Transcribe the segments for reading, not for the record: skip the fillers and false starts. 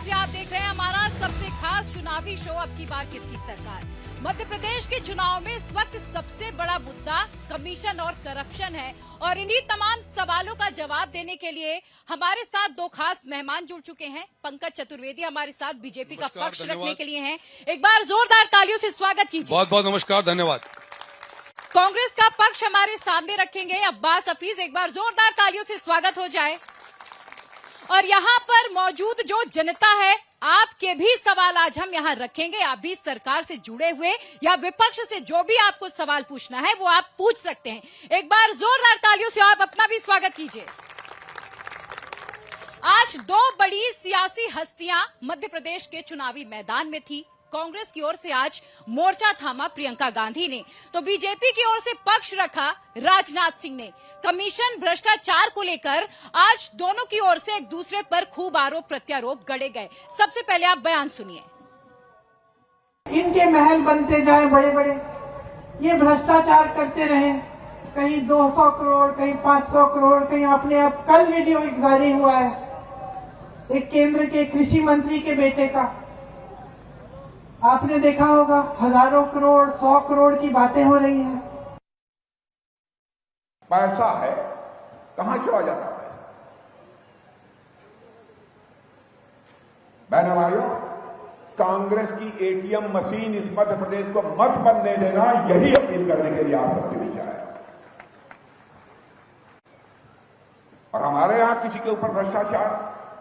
से आप देख रहे हैं हमारा सबसे खास चुनावी शो अब की बार किसकी सरकार। मध्य प्रदेश के चुनाव में इस वक्त सबसे बड़ा मुद्दा कमीशन और करप्शन है और इन्हीं तमाम सवालों का जवाब देने के लिए हमारे साथ दो खास मेहमान जुड़ चुके हैं। पंकज चतुर्वेदी हमारे साथ बीजेपी का पक्ष रखने के लिए हैं। एक बार जोरदार तालियों से स्वागत कीजिए। बहुत बहुत नमस्कार, धन्यवाद। कांग्रेस का पक्ष हमारे सामने रखेंगे अब्बास हफीज, एक बार जोरदार तालियों से स्वागत हो जाए। और यहाँ पर मौजूद जो जनता है, आपके भी सवाल आज हम यहाँ रखेंगे। आप भी सरकार से जुड़े हुए या विपक्ष से जो भी आपको सवाल पूछना है वो आप पूछ सकते हैं। एक बार जोरदार तालियों से आप अपना भी स्वागत कीजिए। आज दो बड़ी सियासी हस्तियां मध्य प्रदेश के चुनावी मैदान में थी। कांग्रेस की ओर से आज मोर्चा थामा प्रियंका गांधी ने, तो बीजेपी की ओर से पक्ष रखा राजनाथ सिंह ने। कमीशन भ्रष्टाचार को लेकर आज दोनों की ओर से एक दूसरे पर खूब आरोप प्रत्यारोप गढ़े गए। सबसे पहले आप बयान सुनिए। इनके महल बनते जाए बड़े बड़े, ये भ्रष्टाचार करते रहे, कहीं 200 करोड़, कहीं 500 करोड़, कहीं अपने आप। कल वीडियो एक जारी हुआ है एक केंद्र के कृषि मंत्री के बेटे का, आपने देखा होगा, हजारों करोड़, 100 करोड़ की बातें हो रही हैं। पैसा है, कहां चला जाता पैसा? बहन भाइयों, कांग्रेस की एटीएम मशीन इस मध्य प्रदेश को मत बनने देना, यही अपील करने के लिए आप सबके बीच आया। और हमारे यहां किसी के ऊपर भ्रष्टाचार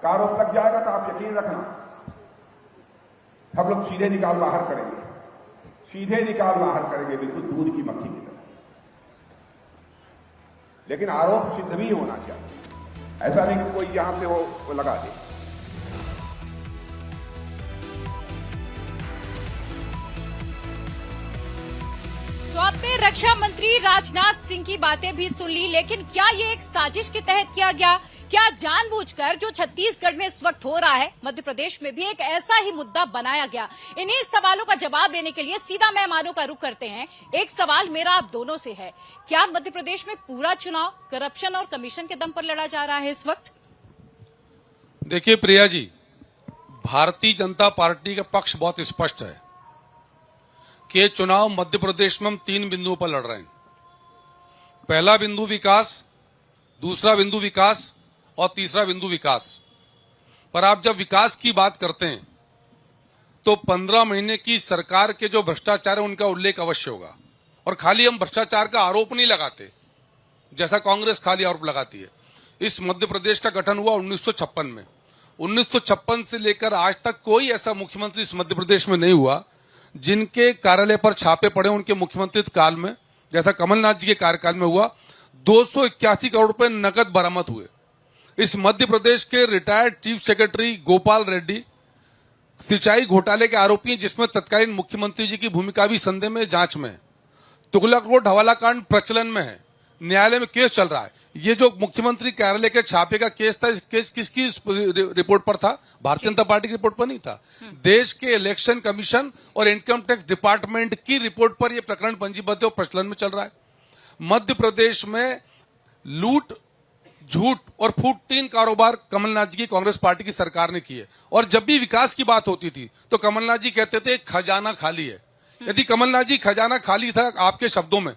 का आरोप लग जाएगा तो आप यकीन रखना, हम लोग सीधे निकाल बाहर करेंगे, सीधे निकाल बाहर करेंगे, बिल्कुल दूध की मक्खी की तरह। लेकिन आरोप सिद्ध भी होना चाहिए, ऐसा नहीं कि कोई यहां से वो लगा दे। तो आपने रक्षा मंत्री राजनाथ सिंह की बातें भी सुन ली, लेकिन क्या ये एक साजिश के तहत किया गया? क्या जानबूझकर जो छत्तीसगढ़ में इस वक्त हो रहा है, मध्य प्रदेश में भी एक ऐसा ही मुद्दा बनाया गया? इन्हीं सवालों का जवाब देने के लिए सीधा मेहमानों का रुख करते हैं। एक सवाल मेरा आप दोनों से है, क्या मध्य प्रदेश में पूरा चुनाव करप्शन और कमीशन के दम पर लड़ा जा रहा है इस वक्त? देखिए प्रिया जी, भारतीय जनता पार्टी का पक्ष बहुत स्पष्ट है कि चुनाव मध्य प्रदेश में हम 3 बिंदुओं पर लड़ रहे हैं। पहला बिंदु विकास, दूसरा बिंदु विकास और तीसरा बिंदु विकास। पर आप जब विकास की बात करते हैं तो 15 महीने की सरकार के जो भ्रष्टाचार है उनका उल्लेख अवश्य होगा। और खाली हम भ्रष्टाचार का आरोप नहीं लगाते जैसा कांग्रेस खाली आरोप लगाती है। इस मध्य प्रदेश का गठन हुआ 1956 में। 1956 से लेकर आज तक कोई ऐसा मुख्यमंत्री इस मध्य प्रदेश में नहीं हुआ जिनके कार्यालय पर छापे पड़े उनके मुख्यमंत्री काल में, जैसा कमलनाथ जी के कार्यकाल में हुआ। 281 करोड़ रुपए नकद बरामद हुए। इस मध्य प्रदेश के retired chief secretary Gopal Reddy सिंचाई घोटाले के आरोपी हैं, जिसमें तत्कालीन मुख्यमंत्री जी की भूमिका भी संदेह में, जांच में है। तुगलक रोड हवाला कांड प्रचलन में है, न्यायालय में केस चल रहा है। ये जो मुख्यमंत्री कार्यालय के छापे का केस था, इस केस किसकी रिपोर्ट पर था? भारतीय जनता पार्टी की रिपोर्ट पर नहीं था। देश के इलेक्शन कमीशन और इनकम टैक्स डिपार्टमेंट की रिपोर्ट पर यह प्रकरण पंजीबद्ध और प्रचलन में चल रहा है। मध्य प्रदेश में लूट, झूठ और फूट 3 कारोबार कमलनाथ जी की कांग्रेस पार्टी की सरकार ने किए। और जब भी विकास की बात होती थी तो कमलनाथ जी कहते थे खजाना खाली है। यदि कमलनाथ जी खजाना खाली था आपके शब्दों में,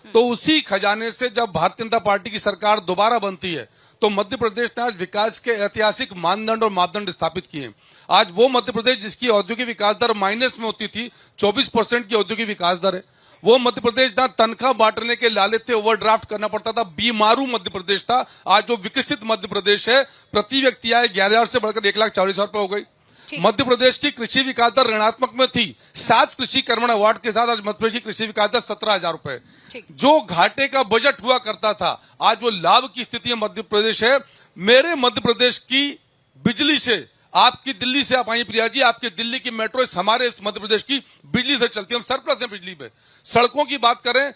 तो उसी खजाने से जब भारतीय जनता पार्टी की सरकार दोबारा बनती है तो मध्य प्रदेश ने आज विकास के ऐतिहासिक मानदंड और मापदंड स्थापित किए। आज वो मध्य प्रदेश जिसकी औद्योगिक विकास दर माइनस में होती थी, 24% की औद्योगिक विकास दर है। वो मध्य प्रदेश जहां तनख्वाह बांटने के लाले थे, ओवरड्राफ्ट करना पड़ता था, बीमारू मध्य प्रदेश था। आज जो विकसित मध्य प्रदेश है, प्रति व्यक्ति आय 11,000 से बढ़कर 1,40,000 रुपए हो गई। मध्य प्रदेश की कृषि विकास दर ऋणात्मक में थी, 7 कृषि कर्मण अवार्ड के साथ आज मध्य प्रदेश की कृषि विकास दर 17,000 रुपए। जो घाटे का बजट हुआ करता था, आज वो लाभ की स्थिति में मध्य प्रदेश है। मेरे मध्य प्रदेश की बिजली से, आपकी दिल्ली से आप आई प्रिया जी, आपकी दिल्ली की मेट्रो हमारे मध्य प्रदेश की बिजली से चलती है। हम सरप्लस है बिजली पे। सड़कों की बात करें,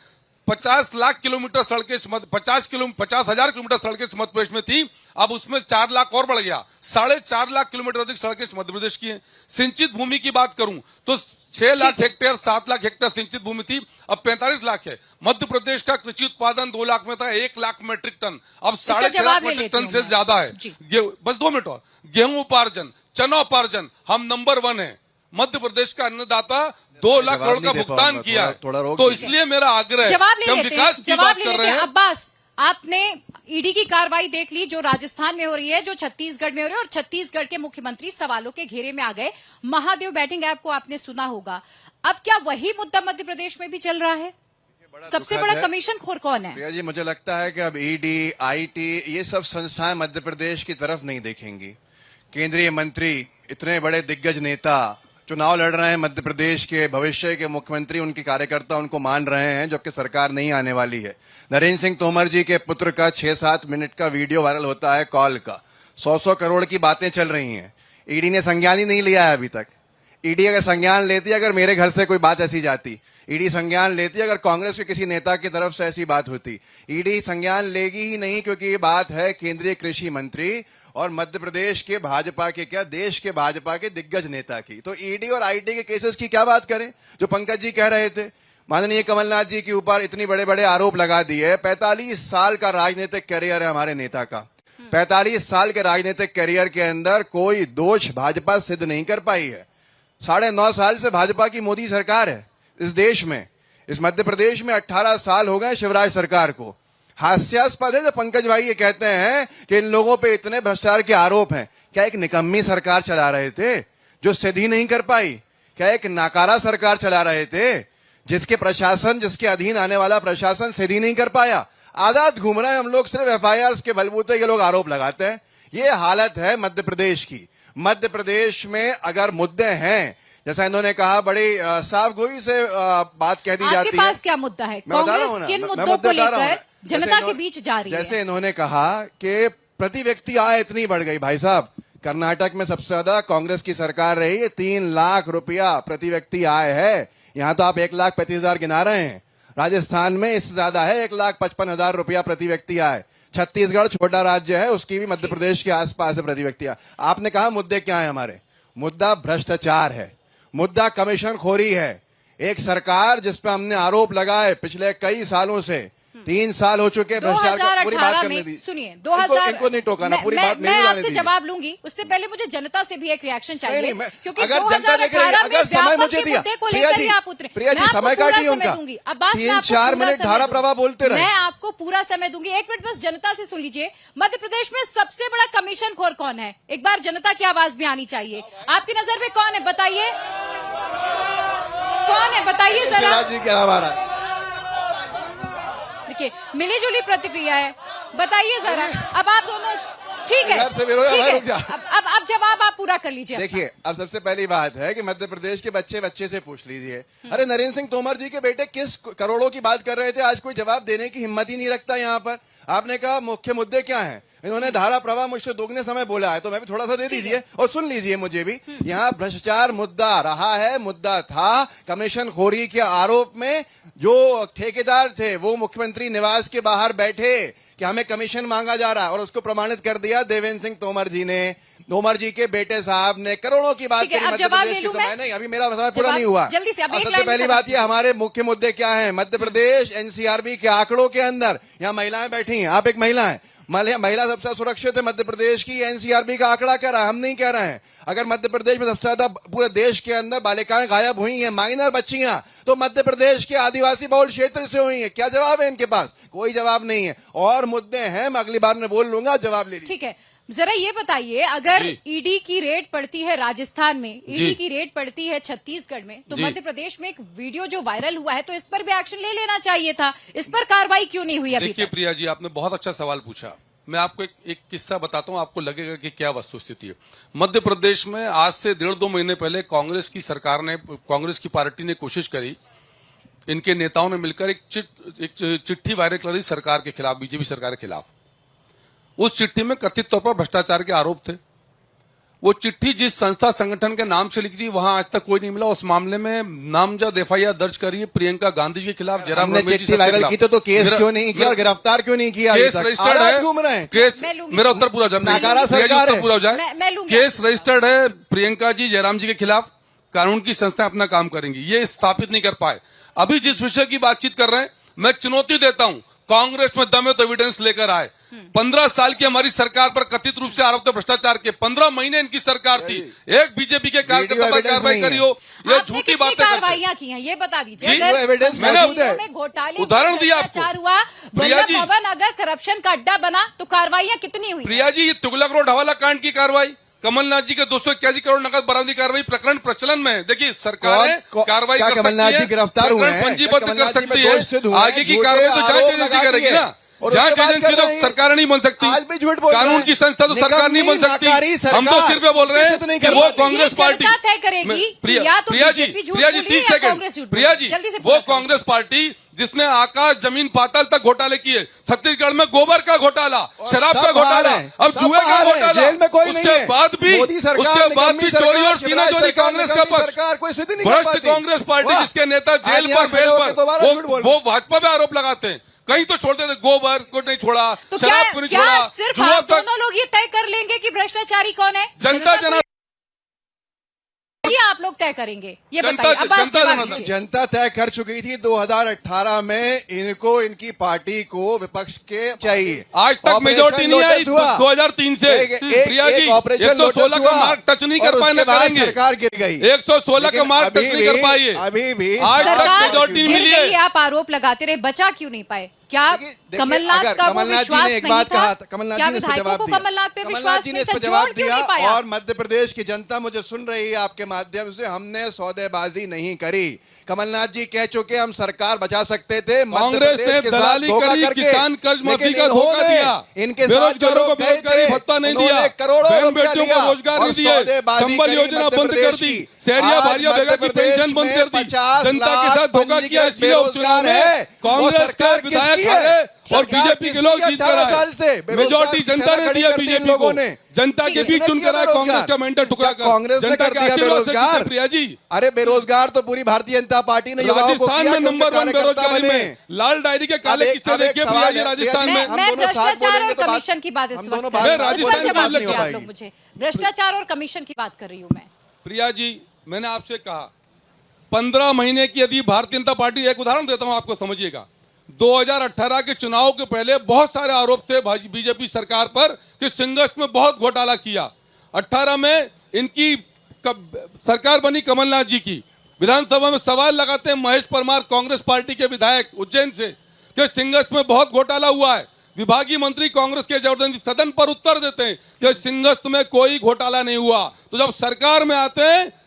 50 लाख किलोमीटर सड़कें 50,000 किलोमीटर सड़कें मध्य प्रदेश में थी, अब उसमें 4 लाख और बढ़ गया। 4.5 लाख किलोमीटर अधिक सड़कें मध्य प्रदेश की हैं। सिंचित भूमि की बात करूं तो 6 लाख हेक्टेयर 7 लाख हेक्टेयर सिंचित भूमि थी, अब 45 लाख है। मध्य प्रदेश का कृषि उत्पादन 2 लाख में था, 1 लाख मीट्रिक टन, अब 6.5 लाख मीट्रिक टन से ज्यादा है। बस 2 मिनट और। गेहूं उपार्जन चनोपार्जन हम नंबर 1 है। मध्य प्रदेश का अन्नदाता 2 लाख करोड़ का भुगतान किया है। तो इसलिए मेरा आग्रह है जवाब कि ले हम लेते विकास हैं, की जवाब बात ले कर लेते रहे हैं। हैं। अब्बास, आपने ईडी की कार्रवाई देख ली जो राजस्थान में हो रही है, जो छत्तीसगढ़ में हो रही है, और छत्तीसगढ़ के मुख्यमंत्री सवालों के घेरे में आ गए। महादेव बैटिंग ऐप को आपने सुना होगा। अब क्या वही मुद्दा मध्य प्रदेश में भी चल रहा है? सबसे बड़ा कमीशन खोर कौन है? प्रिया जी, मुझे लगता है कि अब ईडी, आईटी ये सब संस्थाएं मध्य प्रदेश की तरफ नहीं देखेंगी। केंद्रीय मंत्री, इतने बड़े दिग्गज नेता चुनाव लड़ रहे हैं मध्य प्रदेश के भविष्य के मुख्यमंत्री, उनके कार्यकर्ता उनको मान रहे हैं, जबकि सरकार नहीं आने वाली है। नरेंद्र सिंह तोमर जी के पुत्र का 6-7 मिनट का वीडियो वायरल होता है कॉल का, 100 करोड़ की बातें चल रही हैं। ईडी ने संज्ञान ही नहीं लिया है अभी तक। ईडी अगर संज्ञान लेती, अगर मेरे घर से कोई बात ऐसी जाती, ईडी संज्ञान लेती अगर कांग्रेस के किसी नेता की तरफ से ऐसी बात होती, ईडी संज्ञान लेगी ही नहीं, क्योंकि ये बात है केंद्रीय कृषि मंत्री और मध्य प्रदेश के भाजपा के, क्या देश के भाजपा के दिग्गज नेता की। तो ईडी और आईटी के केसेस की क्या बात करें? जो पंकज जी कह रहे थे, माननीय कमलनाथ जी के ऊपर इतने बड़े बड़े आरोप लगा दिए। 45 साल का राजनीतिक करियर है हमारे नेता का। 45 साल के राजनीतिक करियर के अंदर कोई दोष भाजपा सिद्ध नहीं कर पाई है। 9.5 साल से भाजपा की मोदी सरकार है इस देश में। इस मध्य प्रदेश में 18 साल हो गए शिवराज सरकार को। हास्यास्पद है जब पंकज भाई ये कहते हैं कि इन लोगों पे इतने भ्रष्टाचार के आरोप हैं। क्या एक निकम्मी सरकार चला रहे थे जो सिद्ध ही नहीं कर पाई? क्या एक नाकारा सरकार चला रहे थे जिसके प्रशासन, जिसके अधीन आने वाला प्रशासन सिद्ध ही नहीं कर पाया? आजाद घूम रहे हैं हम लोग, सिर्फ एफआईआर के बलबूते ये लोग आरोप लगाते हैं। ये हालत है मध्य प्रदेश की। मध्य प्रदेश में अगर मुद्दे हैं, जैसा इन्होंने कहा, बड़ी साफ गोई से बात कह दी जाती है। आपके पास क्या मुद्दा है? कांग्रेस किन मुद्दों को लेकर जनता के बीच जा रही है? जैसे इन्होंने कहा कि प्रति व्यक्ति आय इतनी बढ़ गई। भाई साहब, कर्नाटक में सबसे ज्यादा कांग्रेस की सरकार रही है, 3 लाख रुपया प्रति व्यक्ति आय है। यहाँ तो आप 1,35,000 गिना रहे हैं। राजस्थान में इससे ज्यादा है, 1,55,000 रुपया प्रति व्यक्ति आय। छत्तीसगढ़ छोटा राज्य है, उसकी भी मध्य प्रदेश के आसपास है प्रति व्यक्ति आय। आपने कहा मुद्दे क्या है हमारे? मुद्दा भ्रष्टाचार है, मुद्दा कमीशन खोरी है। एक सरकार जिस पे हमने आरोप लगाए पिछले कई सालों से, 3 साल हो चुके भ्रष्टाचार। पूरी बात करने दी, सुनिए, इनको नहीं टोकाना, पूरी बात मैं आपसे जवाब लूंगी। उससे पहले मुझे जनता से भी एक रिएक्शन चाहिए, क्योंकि अगर जनता देख रही है, अगर समय मुझे दिया, प्रिया जी समय काटिए उनका, 3-4 मिनट धारा प्रवाह बोलते रहे। मैं आपको पूरा समय दूंगी। 1 मिनट बस जनता से सुन लीजिए। मध्य प्रदेश में सबसे बड़ा कमीशन खोर कौन है? एक बार जनता की आवाज भी आनी चाहिए। आपकी नजर में कौन है? बताइए, कौन है? बताइए जरा। जी क्या हमारा, देखिए, मिली जुली प्रतिक्रिया है, बताइए जरा। अब आप दोनों ठीक है, ठीक है। अब जवाब आप पूरा कर लीजिए। देखिए, अब सबसे पहली बात है कि मध्य प्रदेश के बच्चे से पूछ लीजिए। अरे नरेंद्र सिंह तोमर जी के बेटे किस करोड़ों की बात कर रहे थे? आज कोई जवाब देने की हिम्मत ही नहीं रखता यहाँ पर। आपने कहा मुख्य मुद्दे क्या हैं? इन्होंने धारा प्रवाह मुझसे दोगुने समय बोला है, तो मैं भी थोड़ा सा दे दीजिए और सुन लीजिए मुझे भी। यहाँ भ्रष्टाचार मुद्दा रहा है, मुद्दा था कमीशन खोरी के आरोप में। जो ठेकेदार थे वो मुख्यमंत्री निवास के बाहर बैठे कि हमें कमीशन मांगा जा रहा है, और उसको प्रमाणित कर दिया देवेंद्र सिंह तोमर जी ने। तोमर जी के बेटे साहब ने करोड़ों की बात करी मध्य प्रदेश के समय। नहीं, अभी मेरा समय पूरा नहीं हुआ। जल्दी से सबसे पहली बात ये, हमारे मुख्य मुद्दे क्या है? मध्य प्रदेश एनसीआरबी के आंकड़ों के अंदर, यहाँ महिलाएं बैठी हैं, आप एक महिला हैं, महिला सबसे सुरक्षित है मध्य प्रदेश की। एनसीआरबी का आंकड़ा कह रहा है, हम नहीं कह रहे हैं। अगर मध्य प्रदेश में सबसे ज्यादा पूरे देश के अंदर बालिकाएं गायब हुई हैं, माइनर बच्चियां, तो मध्य प्रदेश के आदिवासी बहुल क्षेत्र से हुई हैं। क्या जवाब है इनके पास? कोई जवाब नहीं है। और मुद्दे हैं, मैं अगली बार में बोल लूंगा, जवाब ले लीजिए। ठीक है, जरा ये बताइए, अगर ईडी की रेड पड़ती है राजस्थान में, ईडी की रेड पड़ती है छत्तीसगढ़ में, तो मध्य प्रदेश में एक वीडियो जो वायरल हुआ है, तो इस पर भी एक्शन ले लेना चाहिए था। इस पर कार्रवाई क्यों नहीं हुई अभी तक? देखिए प्रिया जी, आपने बहुत अच्छा सवाल पूछा। मैं आपको एक किस्सा बताता हूं, आपको लगेगा कि क्या वस्तुस्थिति है। मध्य प्रदेश में आज से 1.5-2 महीने पहले कांग्रेस की सरकार ने, कांग्रेस की पार्टी ने कोशिश करी, इनके नेताओं ने मिलकर एक चिट्ठी वायरल करी सरकार के खिलाफ, बीजेपी सरकार के खिलाफ। उस चिट्ठी में कथित तौर पर भ्रष्टाचार के आरोप थे। वो चिट्ठी जिस संस्था संगठन के नाम से लिखी थी, वहां आज तक कोई नहीं मिला। उस मामले में नामजद एफआईआर दर्ज करी है प्रियंका गांधी के खिलाफ, जयराम रमेश जी के वायरल की तो केस क्यों नहीं किया, गिरफ्तार क्यों नहीं किया? केस रजिस्टर्ड है, घूम रहे हैं। केस, मेरा उत्तर पूरा हो जाए, पूरा हो जाए। केस रजिस्टर्ड है प्रियंका जी, जयराम जी के खिलाफ। कानून की संस्थाएं अपना काम करेंगी, ये स्थापित नहीं कर पाए। अभी जिस विषय की बातचीत कर रहे हैं, मैं चुनौती देता हूं, कांग्रेस में दम है तो एविडेंस लेकर आए। 15 साल की हमारी सरकार पर कथित रूप से आरोप थे भ्रष्टाचार के। 15 महीने इनकी सरकार थी, एक बीजेपी के कार्यकर्ता पर कार्रवाई करी हो, ये आपने झूठी कितनी बातें करते हैं। कार्रवाइयां की हैं ये बता दीजिए। जी, अगर एविडेंस मौजूद है। में घोटाले उदाहरण दिया आपको। भ्रष्टाचार हुआ, प्रिया वल्लभ जी। भवन अगर करप्शन का अड्डा बना तो कार्रवाइयां कितनी हुई? प्रिया जी, ये तुगलक रोड हवाला कांड की कार्रवाई, कमलनाथ जी के 281 करोड़ नकद बरामदी कार्रवाई, प्रकरण प्रचलन में है। देखिए सरकारें कार्रवाई कर सकती है, कमलनाथ जी गिरफ्तार हुए हैं, पंजीबद्ध कर कमलनाथ जी सकती पे दोष सिद्ध हुए है। हैं, आगे की झूठे कार्रवाई तो जांच आरोप एजेंसी लगाती करेगी है। ना, और जांच उसके बाद एजेंसी कर तो रहे हैं। सरकारें नहीं बन सकती, आज भी झूठ बोल रहे कानून हैं। की संस्था तो सरकार नहीं बन सकती। निकम्मी हम तो सिर्फ ये बोल रहे सरकार हैं कि वो कांग्रेस पार्टी जनता तय करेगी कि या तो प्रिया जी, बीजेपी झूठ प्रिया जी बोली 30 या सेकंड, कांग्रेस झूठ प्रिया बोली। जी, जल्दी से वो पूरा करें। कांग्रेस पार्टी जिसने आकाश जमीन पाताल तक घोटाले किए, छत्तीसगढ़ में गोबर का घोटाला, शराब का सब बाहर घोटाला, है, अब सब जुए का बाहर है, घोटाला, जेल में कोई नहीं उसके है। बाद भी मोदी सरकार, उसके बाद भी निकम्मी चोरी और सरकार, सीना शिवराज चोरी सरकार, कांग्रेस का निकम्मी पक्ष, सरकार, कोई सिद्धि नहीं कर भ्रष्ट पाती। कांग्रेस पार्टी वाह। जिसके नेता जेल आज यहाँ पर बेल खड़े होके दोबारा झूठ पर बोल वो भाजपा पे आरोप लगाते हैं। कहीं तो छोड़ते थे, गोबर को नहीं छोड़ा, तो शराब को नहीं क्या छोड़ा, सिर्फ जुआ आप तक। दोनों लोग ये तय कर लेंगे कि भ्रष्टाचारी कौन है? जनता को ये आप लोग तय करेंगे? ये जनता- बताइए। अब्बास जनता जवाब जनता- दीजिए। जनता तय कर चुकी थी 2018 में, इनको इनकी पार्टी को विपक्ष के चाहिए। आज तक मेजोरिटी नहीं आई 2003 से। प्रिया जी 116 का मार्क टच नहीं कर पाए, ना करेंगे। सरकार गिर गई, 116 का मार्क टच नहीं कर पाए। अभी भी आज तक सरकार मेजोरिटी गिर मिली है। गई, आप आरोप लगाते रहे, बचा क्यों नहीं पाए? क्या देखिए, कमलनाथ अगर का वो कमलनाथ जी विश्वास ने एक नहीं बात था? कहा था, कमलनाथ क्या जी ने इसको विधायकों जवाब को दिया। कमलनाथ पे कमलनाथ विश्वास जी ने नहीं था? इसको जवाब जोड़ क्यों दिया नहीं पाया? और मध्य प्रदेश की जनता मुझे सुन रही है आपके माध्यम से, हमने सौदेबाजी नहीं करी। कमलनाथ जी कह चुके हम सरकार बचा सकते थे, मध्य कांग्रेस प्रदेश ने के साथ दलाली धोखा करी, करके। किसान कर्ज माफी लेकिन का धोखा इन्होंने दिया, इनके साथ बेरोजगारों को जो गए बेरोजगारी थे, भत्ता नहीं उन्होंने दिया, करोड़ों बहन रुपया बेटियों दिया को रोजगार और नहीं दिए, सौदेबाजी संबल करी योजना मध्य बंद कर प्रदेश दी, की। सहरिया आज भारिया मध्य बेगा की प्रदेश पेंशन बंद में कर दी, 50 जनता के लाख साथ धोखा किया। पंजीकृत इसलिए उपचुनाव बेरोजगार है। में कांग्रेस के विधायक हारे और बीजेपी के लोग जीत कर आए। मेजोरिटी जनता ने दिया बीजेपी को, जनता के बीच चुनकर आए कांग्रेस का मेंटर टुकड़ा कर, कांग्रेस ने जनता कर के दिया आशीर्वाद से बेरोजगार। जीते प्रिया जी। अरे बेरोजगार तो पूरी भारतीय जनता पार्टी ने युवाओं को राजस्थान किया में कि उनके नंबर 1 कार्यकर्ता बेरोजगारी बने। में, लाल डायरी के काले अब किस्से एक देखिए प्रिया सवाल जी है, राजस्थान प्रिया में। जी, हम मैं दोनों साथ भ्रष्टाचार बोलेंगे और तो बात- कमीशन की बात इस हम वक्त दोनों कर बात- रहे हैं। राजस्थान उस पर में जवाब बात नहीं दीजिए हो आप लोग मुझे। भ्रष्टाचार और कमीशन की बात कर रही हूं मैं। प्रिया जी, मैंने आपसे कहा 15 महीने की यदि भारतीय जनता पार्टी, एक उदाहरण देता हूं आपको समझिएगा। 2018 के चुनाव के पहले बहुत सारे आरोप थे बीजेपी सरकार पर कि सिंगस में बहुत घोटाला किया। 18 में इनकी सरकार बनी कमलनाथ जी की, विधानसभा में सवाल लगाते हैं महेश परमार कांग्रेस पार्टी के विधायक उज्जैन से कि सिंगस में बहुत घोटाला हुआ है। विभागीय मंत्री कांग्रेस के जबरदस्ती सदन पर उत्तर देते हैं कि सिंगस्त में कोई घोटाला नहीं हुआ। तो जब सरकार में आते हैं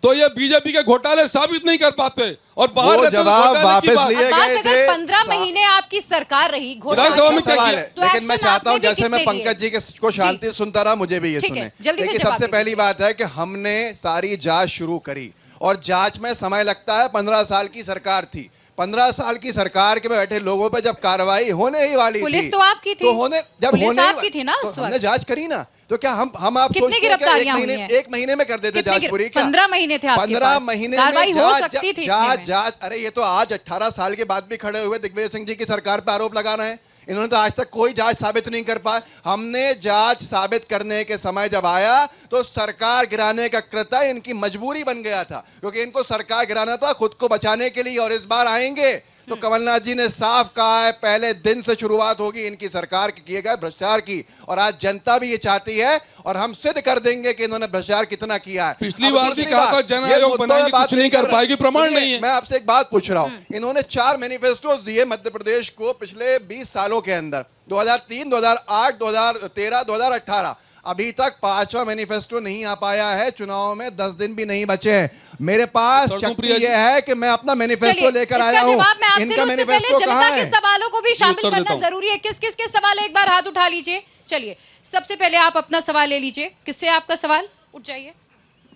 तो ये बीजेपी के घोटाले साबित नहीं कर पाते और बाहर वो रहते हैं जवाब घोटाले की वापस बात। लिए अब्बास, गए अगर थे। 15 महीने आपकी सरकार रही, घोटाले विधानसभा में तो क्या सवाल किया? है, तो लेकिन मैं एक्शन चाहता हूं आपने भी जैसे मैं कितने लिए? पंकज जी को शांति सुनता रहा, मुझे भी ये ठीक है, सुने। जल्दी से देखिए जवाब सबसे दीजिए। पहली बात है कि हमने सारी जांच शुरू करी और जांच में समय लगता है। 15 साल की सरकार थी, 15 साल की सरकार के बैठे लोगों पे जब कार्रवाई होने ही वाली पुलिस थी, तो आपकी थी, तो होने जब पुलिस होने ही आपकी थी ना तो उस वक्त? हमने जांच करी ना। तो क्या हम आप कितनी सोचते हैं क्या गिरफ्तारियां हुई हैं? एक महीने में कर देते जांच पूरी? क्या 15 महीने थे आपके 15 पास। महीने कार्रवाई में हो जांच सकती थी इतने में। जांच। अरे ये तो आज 18 साल के बाद भी खड़े हुए दिग्विजय सिंह जी की सरकार पर आरोप लगा रहे हैं। इन्होंने तो आज तक कोई जांच साबित नहीं कर पाए। हमने जांच साबित करने के समय जब आया तो सरकार गिराने का कृत्य इनकी मजबूरी बन गया था, क्योंकि इनको सरकार गिराना था खुद को बचाने के लिए। और इस बार आएंगे तो कमलनाथ जी ने साफ कहा है पहले दिन से शुरुआत होगी इनकी सरकार के किए गए भ्रष्टाचार की, और आज जनता भी ये चाहती है और हम सिद्ध कर देंगे कि इन्होंने भ्रष्टाचार कितना किया है। पिछली अब बार भी दूसरी कहा बात, था जन ये आयोग मुद्दों बनाएगी, पे बात कुछ नहीं कर रहे। पाएगी, प्रमाण सुनिए, नहीं है। मैं आपसे एक बात पूछ रहा हूं। इन्होंने 4 मैनिफेस्टोज दिए मध्य प्रदेश को पिछले 20 सालों के अंदर, 2003, 2008, 2013, 2018। अभी तक 5वां मैनिफेस्टो नहीं आ पाया है। चुनाव में 10 दिन भी नहीं बचे हैं। मेरे पास सर, शक्ति प्रिया जी- यह है कि मैं अपना मैनिफेस्टो चलिए, लेकर इसका आया हूं। जवाब मैं आपसे इनका लूं, उससे मैनिफेस्टो पहले कहां जनता है? के सवालों को भी शामिल उत्तर देता करना हूं। जरूरी है। किस किस के सवाल है, एक बार हाथ उठा लीजिए। चलिए, सबसे पहले आप अपना सवाल ले लीजिए। किससे आपका सवाल? उठ जाइए।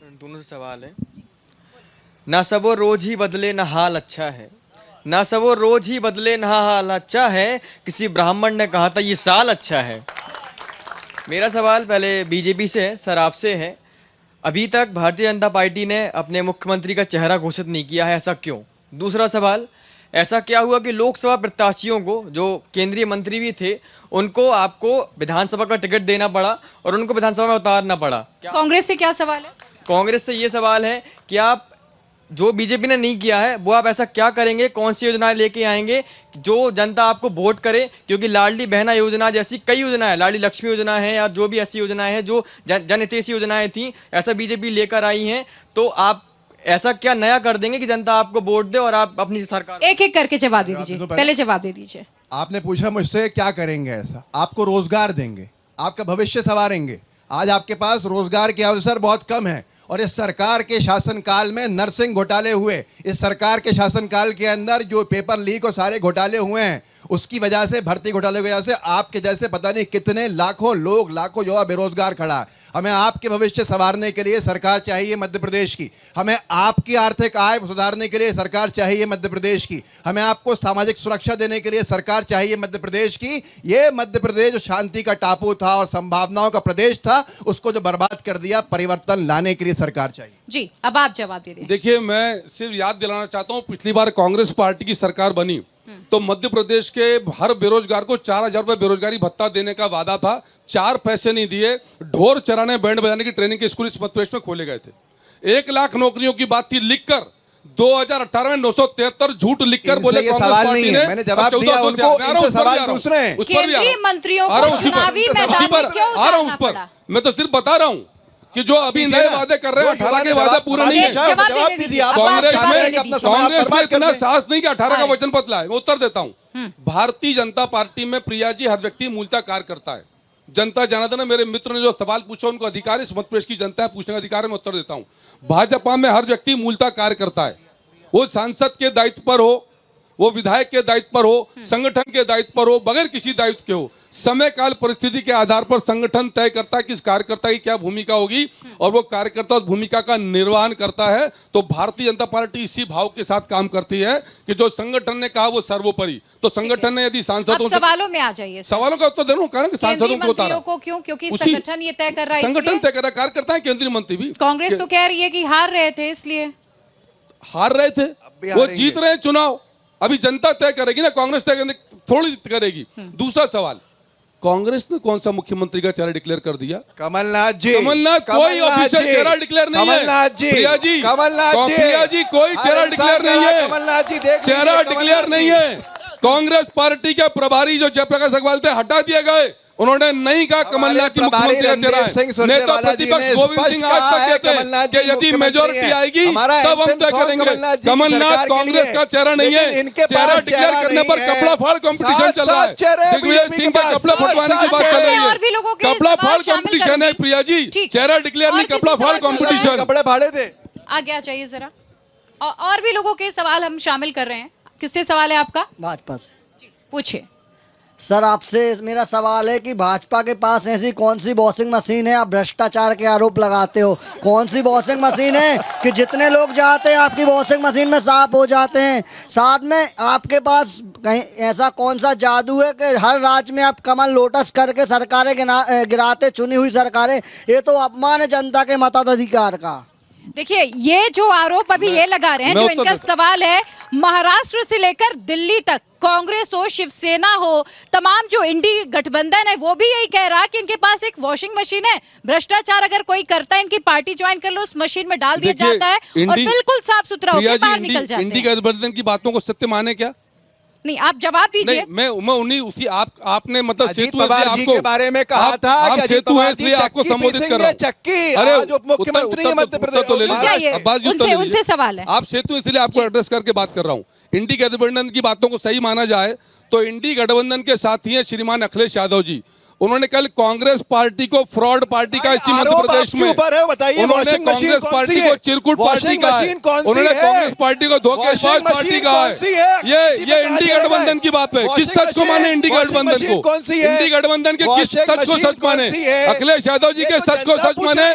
दोनों से सवाल है। ना सबो रोज ही बदले ना हाल अच्छा है, ना सबो रोज ही बदले ना हाल अच्छा है, किसी ब्राह्मण ने कहा था ये साल अच्छा है। मेरा सवाल पहले बीजेपी से है, सर आपसे है। अभी तक भारतीय जनता पार्टी ने अपने मुख्यमंत्री का चेहरा घोषित नहीं किया है, ऐसा क्यों? दूसरा सवाल, ऐसा क्या हुआ कि लोकसभा प्रत्याशियों को, जो केंद्रीय मंत्री भी थे, उनको आपको विधानसभा का टिकट देना पड़ा और उनको विधानसभा में उतारना पड़ा? कांग्रेस से क्या सवाल है? कांग्रेस से ये सवाल है कि आप जो बीजेपी ने नहीं किया है वो आप ऐसा क्या करेंगे, कौन सी योजनाएं लेके आएंगे जो जनता आपको वोट करे? क्योंकि लाडली बहना योजना जैसी कई योजनाएं, लाडली लक्ष्मी योजना है या जो भी ऐसी योजनाएं हैं जो जनहितैषी योजनाएं थी, ऐसा बीजेपी लेकर आई हैं, तो आप ऐसा क्या नया कर देंगे कि जनता आपको वोट दे और आप अपनी सरकार? एक एक करके जवाब दे दीजिए, पहले जवाब दे दीजिए। आपने पूछा मुझसे क्या करेंगे, ऐसा आपको रोजगार देंगे, आपका भविष्य संवारेंगे। आज आपके पास रोजगार के अवसर बहुत कम है और इस सरकार के शासनकाल में नर्सिंग घोटाले हुए, इस सरकार के शासनकाल के अंदर जो पेपर लीक और सारे घोटाले हुए हैं, उसकी वजह से, भर्ती घोटाले की वजह से आपके जैसे पता नहीं कितने लाखों लोग, लाखों युवा बेरोजगार खड़ा है। हमें आपके भविष्य संवारने के लिए सरकार चाहिए मध्य प्रदेश की, हमें आपकी आर्थिक आय सुधारने के लिए सरकार चाहिए मध्य प्रदेश की, हमें आपको सामाजिक सुरक्षा देने के लिए सरकार चाहिए मध्य प्रदेश की। ये मध्य प्रदेश जो शांति का टापू था और संभावनाओं का प्रदेश था, उसको जो बर्बाद कर दिया, परिवर्तन लाने के लिए सरकार चाहिए। जी, अब आप जवाब दे दें। देखिए, मैं सिर्फ याद दिलाना चाहता हूं, पिछली बार कांग्रेस पार्टी की सरकार बनी तो मध्य प्रदेश के हर बेरोजगार को 4,000 रुपए बेरोजगारी भत्ता देने का वादा था। 4 पैसे नहीं दिए। ढोर चराने, बैंड बजाने की ट्रेनिंग के स्कूल इस मध्य प्रदेश में खोले गए थे। 1 लाख नौकरियों की बात थी लिखकर, 2018 में 973 झूठ लिखकर बोले कांग्रेस पार्टी ने। मैंने जवाब दिया उनको, इनसे सवाल दूसरे हैं। केंद्रीय मंत्रियों को चुनावी मैदान में क्यों उतारना पड़ा? मैं तो सिर्फ बता रहा हूं कि जो अभी नए वादे कर रहे हैं 18 के वादे पूरे नहीं है। जवाब दीजिए आप। कांग्रेस में इतना साहस नहीं कि 18 का वचन पत्र लाए। मैं उत्तर देता हूं। भारतीय जनता पार्टी में प्रिया जी, हर व्यक्ति मूलतः कार्य करता है। जनता जनार्दन है। मेरे मित्र ने जो सवाल पूछा उनको अधिकार, इस मध्य प्रदेश की जनता है पूछने का अधिकार है, मैं उत्तर देता हूं। भाजपा में हर व्यक्ति मूलतः कार्य करता है। वो सांसद के दायित्व पर हो, वो विधायक के दायित्व पर हो, संगठन के दायित्व पर हो, बगैर किसी दायित्व के हो, समय काल परिस्थिति के आधार पर संगठन तय करता है किस कार्यकर्ता की क्या भूमिका होगी और वो कार्यकर्ता उस भूमिका का निर्वहन करता है। तो भारतीय जनता पार्टी इसी भाव के साथ काम करती है कि जो संगठन ने कहा वो सर्वोपरि। तो संगठन ने यदि सांसदों से, सवालों में आ जाइए, सवालों का उत्तर दे रहा हूं, कारण कि सांसदों को उतारा को क्यों? क्योंकि संगठन ये तय कर रहा है, संगठन तय कर रहा है, कार्यकर्ता है, केंद्रीय मंत्री भी। कांग्रेस तो कह रही है कि हार रहे थे, इसलिए हार रहे थे, वो जीत रहे हैं चुनाव। अभी जनता तय करेगी ना, कांग्रेस तय थोड़ी करेगी। दूसरा सवाल, कांग्रेस ने कौन सा मुख्यमंत्री का चेहरा डिक्लेयर कर दिया? कमलनाथ जी। कमलनाथ कोई ऑफिशियल चेहरा डिक्लेयर नहीं है। कमलनाथ जी, प्रिया जी, कमलनाथ जी, प्रिया जी, कोई चेहरा डिक्लेयर नहीं है। कमलनाथ जी, देख चेहरा डिक्लेयर नहीं है। कांग्रेस पार्टी के प्रभारी जो जयप्रकाश अग्रवाल थे हटा दिए गए। उन्होंने नहीं कहा कमलनाथ जी मुख्यमंत्री का चेहरा है। नेता प्रतिपक्ष गोविंद सिंह आज तक कहते हैं कि यदि मेजोरिटी आएगी तब हम तय करेंगे। कमलनाथ कांग्रेस का चेहरा नहीं है। चेहरा डिक्लेयर करने पर कपड़ा फाड़ कंपटीशन चल रहा है। दिग्विजय सिंह का कपड़ा फटवाने की बात चल रही है। कपड़ा फाड़ कंपटीशन है प्रिया जी, चेहरा डिक्लेयर नहीं, कपड़ा फाड़ कंपटीशन। कपड़े फाड़े थे। आगे आ जाइए जरा। और भी लोगों के सवाल हम शामिल कर रहे हैं। किससे सवाल है आपका? भाजपा से। पूछिए सर, आपसे मेरा सवाल है कि भाजपा के पास ऐसी कौन सी वॉशिंग मशीन है, आप भ्रष्टाचार के आरोप लगाते हो, कौन सी वॉशिंग मशीन है कि जितने लोग जाते हैं आपकी वॉशिंग मशीन में साफ हो जाते हैं? साथ में आपके पास कहीं ऐसा कौन सा जादू है कि हर राज्य में आप कमल लोटस करके सरकारें गिराते, चुनी हुई सरकारें? ये तो अपमान है जनता के मताधिकार का। देखिए, ये जो आरोप अभी ये लगा रहे हैं, जो इनका सवाल है, महाराष्ट्र से लेकर दिल्ली तक कांग्रेस हो, शिवसेना हो, तमाम जो इंडी गठबंधन है वो भी यही कह रहा है कि इनके पास एक वॉशिंग मशीन है। भ्रष्टाचार अगर कोई करता है, इनकी पार्टी ज्वाइन कर लो, उस मशीन में डाल दिया जाता है और बिल्कुल साफ सुथरा होकर बाहर निकल जाते हैं। इंडी गठबंधन की बातों को सत्य माने क्या? नहीं, आप जवाब दीजिए। मैं उन्हीं उसी आपने मतलब सेतु के बारे में कहा था आप सेतु है इसलिए आपको संबोधित कर रहा हूं। चक्की, अरे जो मुख्यमंत्री है मध्य प्रदेश, तो ले लीजिए, उनसे सवाल है। आप सेतु इसलिए आपको एड्रेस करके बात कर रहा हूं। इंडी गठबंधन की बातों को सही माना जाए तो इंडी गठबंधन के साथी हैं श्रीमान अखिलेश यादव जी। उन्होंने कल कांग्रेस पार्टी को फ्रॉड पार्टी का इसी मध्य प्रदेश में, उन्होंने कांग्रेस पार्टी को चिरकुट पार्टी का है, उन्होंने कांग्रेस पार्टी को धोखेबाज पार्टी का है। ये इंडी गठबंधन की बात है। किस सच को माने इंडी गठबंधन को? इंडी गठबंधन के किस सच को सच माने? अखिलेश यादव जी के सच को सच माने?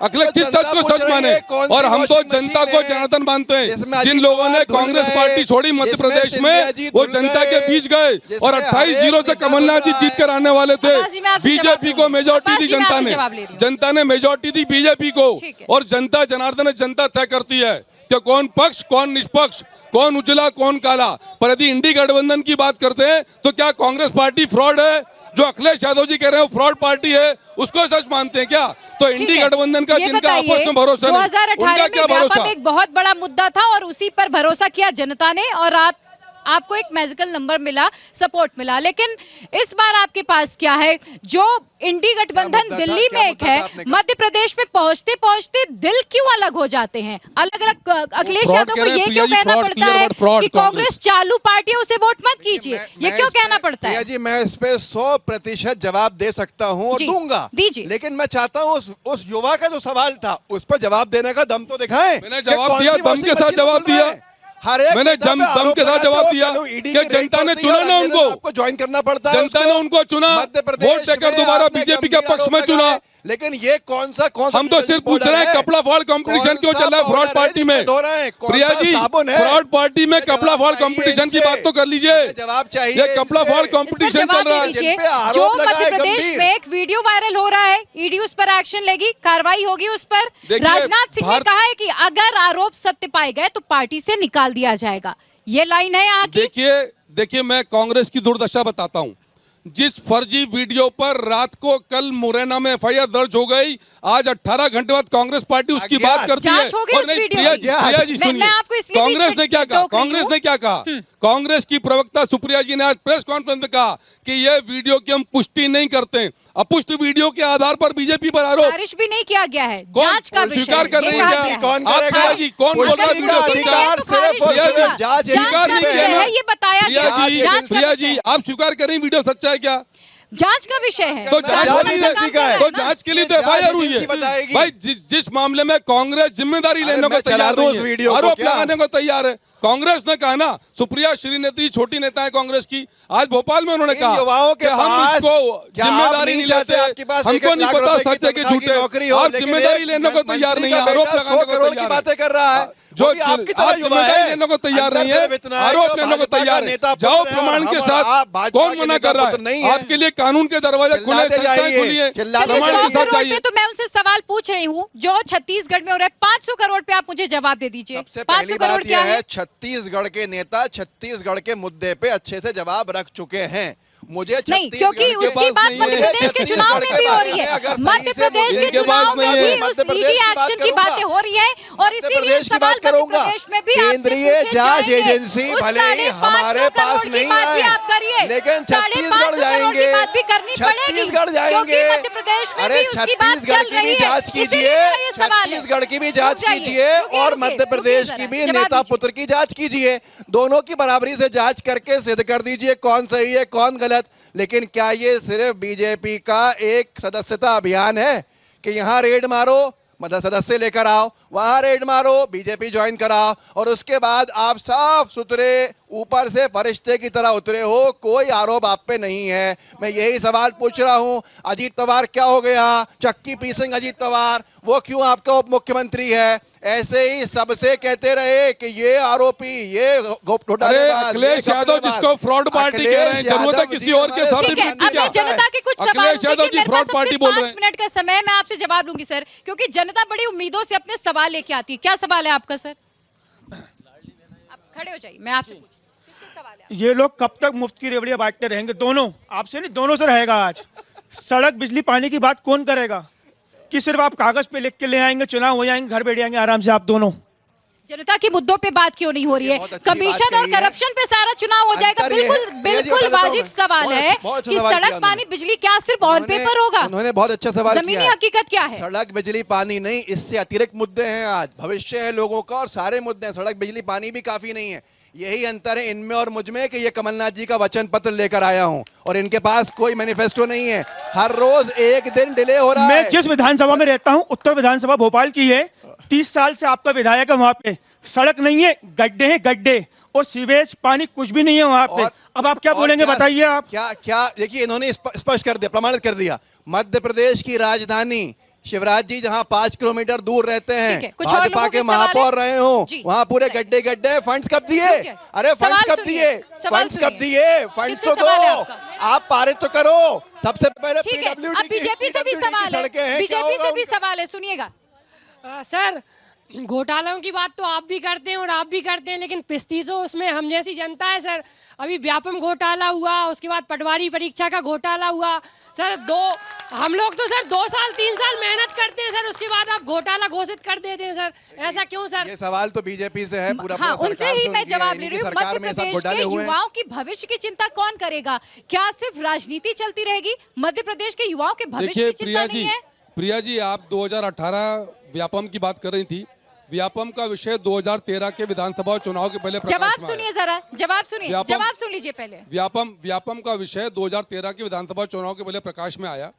अखिलेश किस सच को सच माने? और हम तो जनता को जनार्दन मानते हैं। जिन लोगों ने कांग्रेस पार्टी छोड़ी मध्य प्रदेश में, वो जनता के बीच गए और 28-0 से कमलनाथ जी जीत कर आने वाले थे। बीजेपी को मेजोरिटी दी जनता ने, जनता ने मेजोरिटी दी बीजेपी को। और जनता जनार्दन है, जनता तय करती है कि कौन पक्ष, कौन निष्पक्ष, कौन उजला, कौन काला। पर यदि इंडी गठबंधन की बात करते हैं तो क्या कांग्रेस पार्टी फ्रॉड है? जो अखिलेश यादव जी कह रहे हैं वो फ्रॉड पार्टी है, उसको सच मानते हैं क्या? तो इंडी गठबंधन का ये जिनका आपस बताइए, में भरोसा नहीं, 2018 उनका क्या में व्यापक भरोसा? एक बहुत बड़ा मुद्दा था और उसी पर भरोसा किया जनता ने और आपको एक मैजिकल नंबर मिला, सपोर्ट मिला। लेकिन इस बार आपके पास क्या है? जो इंडी गठबंधन दिल्ली में एक है, मध्य प्रदेश में पहुंचते पहुंचते दिल क्यों अलग हो जाते हैं? अलग अलग अखिलेश fraud यादव को कह रहे हैं, ये क्यों प्रिया जी, कहना fraud, पड़ता clear है about fraud, कि कांग्रेस चालू पार्टी है, उसे वोट मत कीजिए? ये क्यों कहना पड़ता है? जी मैं इस पे 100% जवाब दे सकता हूं और जी, दूंगा, दीजिए। लेकिन मैं चाहता हूं उस युवा का जो सवाल था उस पर जवाब देने का दम तो दिखाएं। मैंने कि जवाब कौन दिया, सी दम वॉशिंग के साथ मशीन जवाब बोल रहा दिया। है? हर एक मैंने नेता पे दम आरोप के साथ लगाते जवाब हो, दिया चलो ईडी कि की रेड जनता ने पड़ती है चुना और ना अगले दिन उनको। आपको ज्वाइन करना पड़ता है। जनता ने उनको चुना, मध्य प्रदेश वोट देकर में दोबारा आपने बीजेपी के गंभीर पक्ष में आरोप चुना। लगाए, लेकिन ये कौन सा हम तो सिर्फ पूछ रहे हैं कपड़ा फॉल कंपटीशन क्यों चल रहा है फ्रॉड पार्टी में? प्रिया जी, फ्रॉड पार्टी में कपड़ा फॉल कंपटीशन की बात तो कर लीजिए। जवाब चाहिए। ये कपड़ा फॉल इस पर कंपटीशन जवाब चल रहा दे है। दीजिए। जिन पे आरोप जो लगा मध्य है प्रदेश गंभीर। में एक वीडियो वायरल हो रहा है, ईडी उस पर एक्शन लेगी, कार्रवाई होगी उस पर। देखिए, राजनाथ सिंह ने कहा है कि अगर आरोप सत्य पाए गए तो पार्टी से निकाल दिया जाएगा। ये लाइन है यहाँ की। देखिए मैं कांग्रेस की दुर्दशा बताता हूं। जिस फर्जी वीडियो पर रात को कल मुरैना में एफआईआर दर्ज हो गई, आज 18 घंटे बाद कांग्रेस पार्टी उसकी बात करती है। जांच हो गई और उस नहीं, वीडियो प्रिया की। प्रिया जी मैं सुनिए, आपको इसलिए बीच कांग्रेस में ने क्या कहा? टोक रही कांग्रेस हूं। ने क्या कहा? कांग्रेस की प्रवक्ता सुप्रिया जी ने आज प्रेस कॉन्फ्रेंस में कहा कि यह वीडियो की हम पुष्टि नहीं करते। अपुष्ट वीडियो के आधार पर बीजेपी पर आरोप खारिज भी नहीं किया गया है, कौन जांच का विषय स्वीकार कर ये रही कहा है गया क्या? है। कौन आप करेगा? प्रिया जी, कौन बोल रहा है पुष्टि वीडियो का को? अधिकार तो सिर्फ खारिज और नहीं सिर्फ होगा। जांच जांच का एजेंसी पे विषय है। है, ये बताया प्रिया गया। जी, जांच का प्रिया विषय जी, है। आप स्वीकार करें वीडियो सच्चा है क्या? जांच का विषय है। तो जांच जांच एजेंसी के लिए का है। तो जांच के लिए तो ये एफआईआर जांच हुई एजेंसी है बताएगी। भाई। जिस मामले में कांग्रेस जिम्मेदारी अरे लेने को मैं चला तैयार दूं नहीं उस है, वीडियो को आरोप क्या? लगाने को तैयार है। कांग्रेस ने कहा ना, सुप्रिया श्रीनेत्री छोटी नेता है कांग्रेस की, आज भोपाल में उन्होंने इन कहा युवाओं के कि हम पास इसको क्या आप जिम्मेदारी नहीं नहीं चाहते लेते, आपके पास हमको 1 नहीं लाख पता रुपए की सच है कि तनख्वाह की झूठ है। नौकरी हो, आप लेकिन जिम्मेदारी एक लेने को तैयार मंत्री नहीं है, का आरोप बेटा लगाने 100 को करोड़ की तैयार बातें है। कर रहा है। जो वो भी आपकी तरह आप युवा जिम्मेदारी है। लेने को तैयार नहीं है, अंदर से इतना है आरोप कि लेने को भाजपा का तैयार है। नेता जाओ पुत्र है और प्रमाण के हम साथ। आप भाजपा कौन के मना नेता कर रहा पुत्र नहीं है? है। आपके लिए कानून के दरवाजे खुले, चिल्लाते संस्थाएं जाइए, खुली है, चिल्लाते चलिए, प्रमाण 100 के साथ करोड़ चाहिए। पे तो मैं उनसे सवाल पूछ रही हूँ जो छत्तीसगढ़ में हो रहा है। 500 करोड़ पे आप मुझे जवाब दे दीजिए। सबसे 500 पहली करोड़ बात क्या यह है? है, छत्तीसगढ़ के नेता छत्तीसगढ़ के मुद्दे पे अच्छे से जवाब रख चुके हैं। मुझे नहीं, छत्तीसगढ़ क्योंकि के उसकी पास बात नहीं मध्य है। प्रदेश के चुनाव में भी हो रही है। अगर सही मध्य से प्रदेश के इनके चुनाव पास में नहीं भी है। उस मध्य प्रदेश ईडी की बात एक्शन की करूंगा। बातें हो रही है और मध्य इसीलिए प्रदेश की सवाल बात मध्य करूंगा। प्रदेश में भी आपसे केंद्रीय पूछे जांच जाएंगे। एजेंसी उस भले ही 550 हमारे करोड़ पास की नहीं बात भी आए, आप करिए, लेकिन 550 छत्तीसगढ़ करोड़ की जाएंगे। बात भी करनी पड़ेगी छत्तीसगढ़ जाएंगे। क्योंकि मध्य प्रदेश में अरे भी उसकी बात छत्तीसगढ़ चल की भी रही है। जांच इसीलिए कीजिए, मेरा ये सवाल है। छत्तीसगढ़ की भी जांच रुक जाइए, कीजिए रुकिए, और रुकिए, मध्य प्रदेश रुकिए की जरा, भी जवाब नेता दीजिए। पुत्र की जांच कीजिए। दोनों की बराबरी से जांच करके सिद्ध कर दीजिए कौन सही है कौन गलत। लेकिन क्या ये सिर्फ बीजेपी का एक सदस्यता अभियान है कि यहां रेड मारो, मतलब सदस्य लेकर आओ, वहां रेड मारो, बीजेपी ज्वाइन कराओ और उसके बाद आप साफ सुथरे ऊपर से फरिश्ते की तरह उतरे हो, कोई आरोप आप पे नहीं है। मैं यही सवाल पूछ रहा हूं, अजीत पवार क्या हो गया? चक्की पीसेंगे अजीत पवार, वो क्यों आपका उप मुख्यमंत्री है? ऐसे ही सबसे कहते रहे कि ये आरोपी, ये अरे अखिलेश यादव जिसको फ्रॉड पार्टी कह रहे हैं, जरूरत है किसी और के साथ ठीक है, अब मैं जनता के कुछ सवाल अखिलेश यादव जी फ्रॉड पार्टी बोल रहे 5 हैं। मिनट का समय है, मैं आपसे जवाब लूंगी सर, क्योंकि जनता बड़ी उम्मीदों से अपने सवाल लेके आती है। क्या सवाल है आपका सर? आप खड़े हो जाइए, मैं आपसे पूछूं, किसके सवाल है? ये लोग कब तक मुफ्त की रेवड़ियां बांटते रहेंगे? दोनों, आपसे नहीं, दोनों से रहेगा आज। सड़क बिजली पानी की बात कौन करेगा? कि सिर्फ आप कागज पे लिख के ले आएंगे, चुनाव हो जाएंगे, घर बैठ जाएंगे आराम से आप दोनों। जनता के मुद्दों पे बात क्यों नहीं हो रही है? बहुत अच्छी बात कमीशन और कही है। करप्शन पे सारा चुनाव हो जाएगा। अंतर ये है, बिल्कुल ये जी बिल्कुल बताता हूं वाजिब मैं। सवाल है बहुत अच्छा कि सवाल सड़क किया पानी बिजली क्या सिर्फ ऑन पेपर होगा? उन्होंने बहुत अच्छा सवाल किया जमीनी है। हकीकत क्या है? सड़क बिजली पानी नहीं, इससे अतिरिक्त मुद्दे हैं। आज भविष्य है लोगों का और सारे मुद्दे हैं। सड़क बिजली पानी भी काफी नहीं है। यही अंतर है इनमें और मुझमें कि ये कमलनाथ जी का वचन पत्र लेकर आया हूं और इनके पास कोई मैनिफेस्टो नहीं है। हर रोज एक दिन डिले हो रहा है। मैं जिस विधानसभा में रहता हूं, उत्तर विधानसभा भोपाल की है, 30 साल से आपका विधायक है। वहां पे सड़क नहीं है, गड्ढे हैं गड्ढे, और सीवेज पानी कुछ भी नहीं है वहां पे। अब आप क्या बोलेंगे बताइए आप? क्या देखिए, इन्होंने स्पष्ट कर दिया, प्रमाणित कर दिया। मध्य प्रदेश की राजधानी शिवराज जी जहां 5 किलोमीटर दूर रहते ठीक है, हैं, कुछ और भाजपा लोगों के के सवाल महापौर है? रहे हो, जी। वहां पूरे गड्ढे गड्ढे। फंड्स कब दिए? अरे फंड्स सवाल कब सुनिए, दिए? सवाल फंड्स कब सुनिए। दिए? फंड्स किससे तो सवाल है दो, आपका? आप पारित तो करो। सबसे पहले ठीक है, PWD अब बीजेपी से भी PWD की सवाल है, सड़कें हैं, क्या बीजेपी होगा से भी उनका? सवाल है, सुनिएगा। सर, घोटालों की बात तो आप भी करते हैं और आप भी करते हैं, लेकिन पिस्तीजो उसमें हम जैसी जनता है सर। अभी व्यापम घोटाला हुआ, उसके बाद पटवारी परीक्षा का घोटाला हुआ। सर हम लोग तो सर 2 साल 3 साल मेहनत करते हैं सर, उसके बाद आप घोटाला घोषित कर देते हैं सर, ऐसा क्यों सर? ये सवाल तो बीजेपी से है, पूरा हाँ, पूरा उनसे सरकार ही से मैं उनकी है, जवाब ले इनकी रही हूँ। सरकार मध्य में सब प्रदेश घोटाले के हुए हैं। युवाओं की भविष्य की चिंता कौन करेगा? क्या सिर्फ राजनीति चलती रहेगी? मध्य प्रदेश के युवाओं के भविष्य देखिए की चिंता नहीं है? प्रिया जी, आप 2018 व्यापम की बात कर रही थी। व्यापम का विषय 2013 के विधानसभा चुनाव के पहले प्रकाश जवाब में आया। सुनिए जरा, जवाब सुनिए, व्यापम- जवाब सुन लीजिए पहले। व्यापम का विषय 2013 के विधानसभा चुनाव के पहले प्रकाश में आया।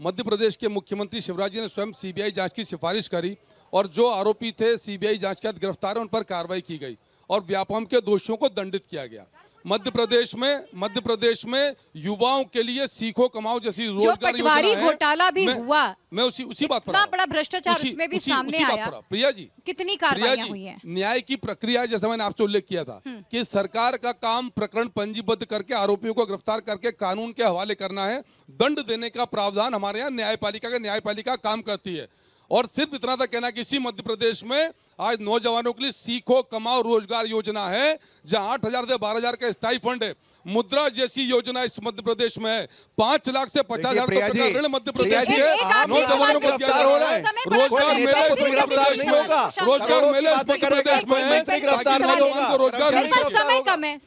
मध्य प्रदेश के मुख्यमंत्री शिवराज जी ने स्वयं सीबीआई जांच की सिफारिश करी और जो आरोपी थे सीबीआई जांच के तहत गिरफ्तार हैं, उन पर कार्रवाई की गई और व्यापम के दोषियों को दंडित किया गया। मध्य प्रदेश में युवाओं के लिए सीखो कमाओ जैसी जो रोजगार पटवारी योजना है। घोटाला भी हुआ, मैं उसी बात पर इतना आ रहा हूं। बड़ा भ्रष्टाचार उसमें भी सामने आया। प्रिया जी, कितनी प्रिया कार्रवाइयां जी, हुई हैं? न्याय की प्रक्रिया जैसा मैंने आपसे उल्लेख किया था कि सरकार का काम प्रकरण पंजीबद्ध करके आरोपियों को गिरफ्तार करके कानून के हवाले करना है। दंड देने का प्रावधान हमारे यहाँ न्यायपालिका काम करती है। और सिर्फ इतना था कहना कि इसी मध्य प्रदेश में आज नौजवानों के लिए सीखो कमाओ रोजगार योजना है, जहां 8,000 से 12,000 का स्थायी फंड है। मुद्रा जैसी योजना इस मध्य प्रदेश में है। 5 लाख से 50,000 प्रिया जी, ऋण मध्य प्रिया प्रदेश जी, के आप नौजवानों को दिया जा रहा है। रोजगार मेले इस मध्य प्रदेश में होगा, रोजगार मेले इस मध्य प्रदेश में है, ताकि नौजवानों को रोजगार मिल पर सके।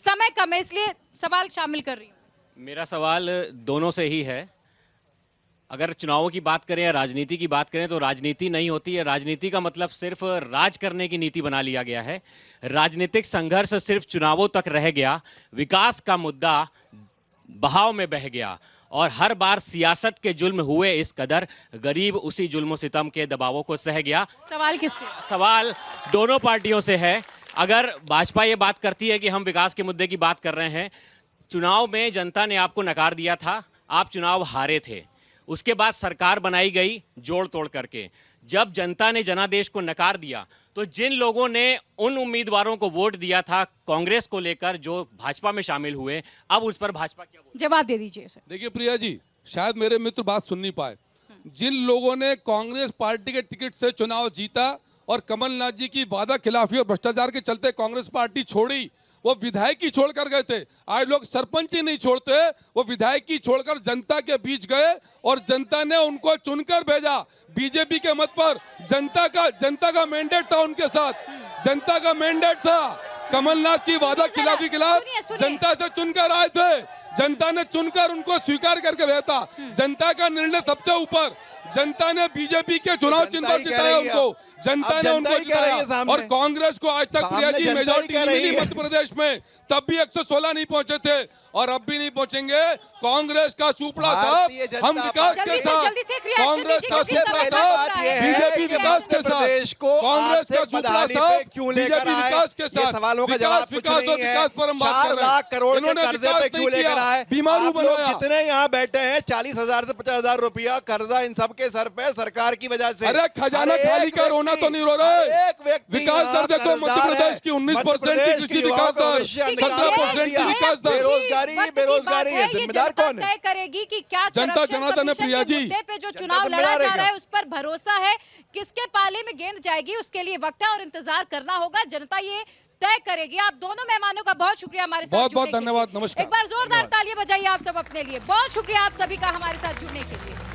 समय कम है, इसलिए सवाल शामिल कर रही हूँ। मेरा सवाल दोनों से ही है। अगर चुनावों की बात करें या राजनीति की बात करें तो राजनीति नहीं होती है। राजनीति का मतलब सिर्फ राज करने की नीति बना लिया गया है। राजनीतिक संघर्ष सिर्फ चुनावों तक रह गया। विकास का मुद्दा बहाव में बह गया और हर बार सियासत के जुल्म हुए इस कदर, गरीब उसी जुल्म सितम के दबावों को सह गया। सवाल किससे? सवाल दोनों पार्टियों से है। अगर भाजपा ये बात करती है कि हम विकास के मुद्दे की बात कर रहे हैं, चुनाव में जनता ने आपको नकार दिया था, आप चुनाव हारे थे। उसके बाद सरकार बनाई गई जोड़ तोड़ करके। जब जनता ने जनादेश को नकार दिया तो जिन लोगों ने उन उम्मीदवारों को वोट दिया था कांग्रेस को लेकर जो भाजपा में शामिल हुए, अब उस पर भाजपा क्या बोले? जवाब दे दीजिए सर। देखिए प्रिया जी, शायद मेरे मित्र बात सुन नहीं पाए। जिन लोगों ने कांग्रेस पार्टी के टिकट से चुनाव जीता और कमलनाथ जी की वादा खिलाफी और भ्रष्टाचार के चलते कांग्रेस पार्टी छोड़ी, वो विधायक ही छोड़कर गए थे। आज लोग सरपंच ही नहीं छोड़ते, वो विधायक ही छोड़कर जनता के बीच गए और जनता ने उनको चुनकर भेजा बीजेपी के मत पर। जनता का मैंडेट था उनके साथ, जनता का मैंडेट था। कमलनाथ की वादा खिलाफी के खिलाफ जनता से चुनकर आए थे, जनता ने चुनकर उनको स्वीकार करके भेजा। जनता का निर्णय सबसे ऊपर। जनता ने बीजेपी के चुनाव चिन्ह पर जिताया उनको, जनता ने उनको जिताया। और कांग्रेस को आज तक प्रिया जी मेजोरिटी नहीं मिली मध्य प्रदेश में, तब भी 116 नहीं पहुंचे थे और अब भी नहीं पहुंचेंगे। कांग्रेस का सुपड़ा साहब, हम विकास के साथ, कांग्रेस का सुपड़ा साहब बीजेपी विकास के साथ, कांग्रेस का सुपड़ा साहब बीजेपी विकास के साथ। विकास पर हम बात कर रहे हैं। 4 लाख करोड़ के इन्होंने कर्जे विकास पे नहीं क्यों लेकर किया, आए? बीमारू आप लोग बनाया। जितने यहाँ बैठे हैं 40,000 से 50,000 रुपया कर्जा इन सबके सर पे सरकार की वजह से। अरे खजाना खाली का रोना तो नहीं रो रहे। एक व्यक्ति विकास दर देखो मध्य प्रदेश की 19% की कृषि विकास दर, 17% की विकास दर। बेरोजगारी है, जिम्मेदार कौन है? तय करेगी कि क्या जनता करप्शन जनार्दन है कमीशन प्रिया के जी। मुद्दे पे जो जनता चुनाव लड़ा जिम्मेदार है जा रहा क्या? है उस पर भरोसा है, किसके पाले में गेंद जाएगी उसके लिए वक्त है और इंतजार करना होगा। जनता ये तय करेगी। आप दोनों मेहमानों का बहुत शुक्रिया हमारे साथ बहुत बहुत जुड़ने के लिए। धन्यवाद, नमस्कार। एक बार जोरदार तालियां बजाइए आप सब अपने लिए। बहुत शुक्रिया आप सभी का हमारे साथ जुड़ने के लिए।